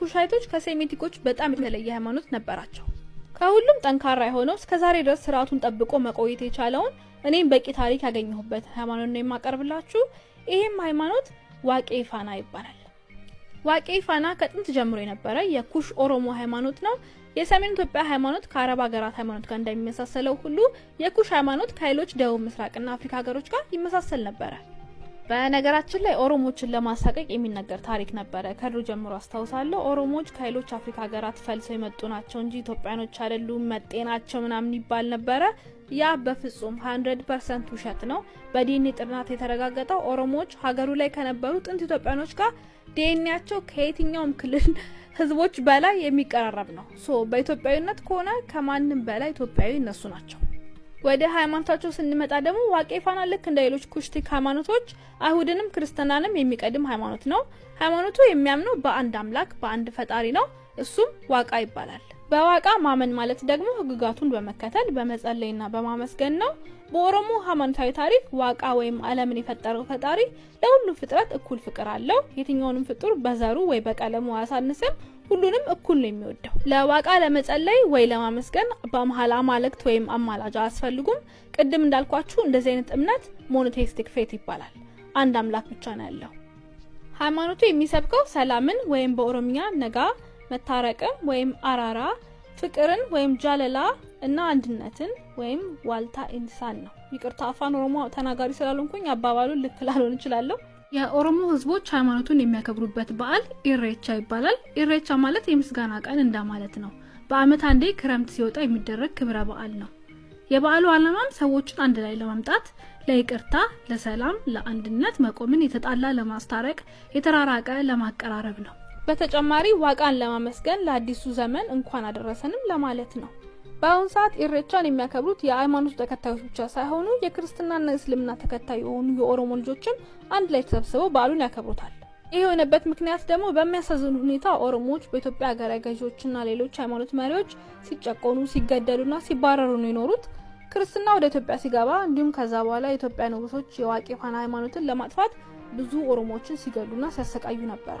ኩሻይቶች ከሴሜቲኮች በጣም የተለየ ሃይማኖት ነበራቸው። ከሁሉም ጠንካራ የሆነው እስከዛሬ ድረስ ስርዓቱን ጠብቆ መቆየት የቻለውን እኔም በቂ ታሪክ ያገኘሁበት ሃይማኖት ነው የማቀርብላችሁ። ይሄም ሃይማኖት ዋቄ ፋና ይባላል። ዋቄ ፋና ከጥንት ጀምሮ የነበረ የኩሽ ኦሮሞ ሃይማኖት ነው። የሰሜን ኢትዮጵያ ሃይማኖት ከአረብ ሀገራት ሃይማኖት ጋር እንደሚመሳሰለው ሁሉ የኩሽ ሃይማኖት ከሌሎች ደቡብ ምስራቅና አፍሪካ ሀገሮች ጋር ይመሳሰል ነበር። በነገራችን ላይ ኦሮሞችን ለማሳቀቅ የሚነገር ታሪክ ነበር። ከድሮ ጀምሮ አስታውሳለሁ። ኦሮሞዎች ከሌሎች አፍሪካ ሀገራት ፈልሰው የመጡ ናቸው እንጂ ኢትዮጵያኖች አይደሉም፣ መጤናቸው ምናምን ይባል ነበር። ያ በፍጹም 100% ውሸት ነው። በዲኤንኤ ጥናት የተረጋገጠው ኦሮሞዎች ሀገሩ ላይ ከነበሩ ጥንት ኢትዮጵያኖች ጋር ዲኤንኤያቸው ከየትኛውም ክልል ህዝቦች በላይ የሚቀራረብ ነው። በኢትዮጵያዊነት ከሆነ ከማንም በላይ ኢትዮጵያዊ እነሱ ናቸው። ወደ ሃይማኖታቸው ስንመጣ ደግሞ ዋቄ ፋና ልክ እንደ ሌሎች ኩሽቲክ ሃይማኖቶች አይሁድንም ክርስቲያናንም የሚቀድም ሃይማኖት ነው። ሃይማኖቱ የሚያምነው በአንድ አምላክ በአንድ ፈጣሪ ነው። እሱም ዋቃ ይባላል። በዋቃ ማመን ማለት ደግሞ ህግጋቱን በመከተል በመጸለይና በማመስገን ነው። በኦሮሞ ሃይማኖታዊ ታሪክ ዋቃ ወይም ዓለምን የፈጠረው ፈጣሪ ለሁሉም ፍጥረት እኩል ፍቅር አለው። የትኛውንም ፍጡር በዘሩ ወይ በቀለሙ አያሳንስም። ሁሉንም እኩል ነው የሚወደው። ለዋቃ ለመጸለይ ወይ ለማመስገን በመሃል አማልክት ወይም አማላጅ አያስፈልጉም። ቅድም እንዳልኳችሁ እንደዚህ አይነት እምነት ሞኖቴይስቲክ ፌት ይባላል። አንድ አምላክ ብቻ ነው ያለው። ሃይማኖቱ የሚሰብከው ሰላምን ወይም በኦሮሚያ ነጋ፣ መታረቅን ወይም አራራ፣ ፍቅርን ወይም ጃለላ እና አንድነትን ወይም ዋልታ ኢንሳን ነው። ይቅርታ አፋን ኦሮሞ ተናጋሪ ስላልሆንኩኝ አባባሉን ልክ ላልሆን እችላለሁ። የኦሮሞ ህዝቦች ሃይማኖቱን የሚያከብሩበት በዓል ኢሬቻ ይባላል። ኢሬቻ ማለት የምስጋና ቀን እንደማለት ነው። በአመት አንዴ ክረምት ሲወጣ የሚደረግ ክብረ በዓል ነው። የበዓሉ ዓላማም ሰዎችን አንድ ላይ ለማምጣት፣ ለይቅርታ፣ ለሰላም፣ ለአንድነት መቆምን፣ የተጣላ ለማስታረቅ፣ የተራራቀ ለማቀራረብ ነው። በተጨማሪ ዋቃን ለማመስገን ለአዲሱ ዘመን እንኳን አደረሰንም ለማለት ነው። በአሁን ሰዓት ኢሬቻን የሚያከብሩት የሃይማኖት ተከታዮች ብቻ ሳይሆኑ የክርስትናና እስልምና ተከታይ የሆኑ የኦሮሞ ልጆችም አንድ ላይ ተሰብስበው በዓሉን ያከብሩታል። ይሄ የሆነበት ምክንያት ደግሞ በሚያሳዝን ሁኔታ ኦሮሞዎች በኢትዮጵያ ሀገረ ገዢዎችና ሌሎች ሃይማኖት መሪዎች ሲጨቆኑ፣ ሲገደሉና ሲባረሩ ነው የኖሩት። ክርስትና ወደ ኢትዮጵያ ሲገባ እንዲሁም ከዛ በኋላ የኢትዮጵያ ንጉሶች የዋቄ ፋና ሃይማኖትን ለማጥፋት ብዙ ኦሮሞዎችን ሲገሉና ሲያሰቃዩ ነበር።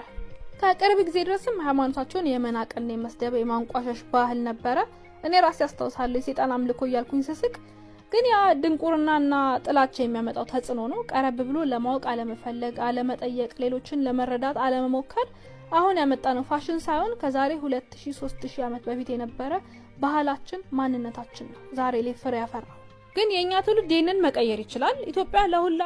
ከቅርብ ጊዜ ድረስም ሃይማኖታቸውን የመናቅና የመስደብ የማንቋሸሽ ባህል ነበር። እኔ ራሴ አስተውሳለሁ የሰይጣን አምልኮ እያልኩኝ ስስቅ፣ ግን ያ ድንቁርናና ጥላቻ የሚያመጣው ተጽዕኖ ነው። ቀረብ ብሎ ለማወቅ አለመፈለግ፣ አለመጠየቅ፣ ሌሎችን ለመረዳት አለመሞከር አሁን ያመጣነው ፋሽን ሳይሆን ከዛሬ 2000-3000 ዓመት በፊት የነበረ ባህላችን ማንነታችን ነው ዛሬ ላይ ፍሬ ያፈራው። ግን የኛ ትውልድ ይህንን መቀየር ይችላል። ኢትዮጵያ ለሁላ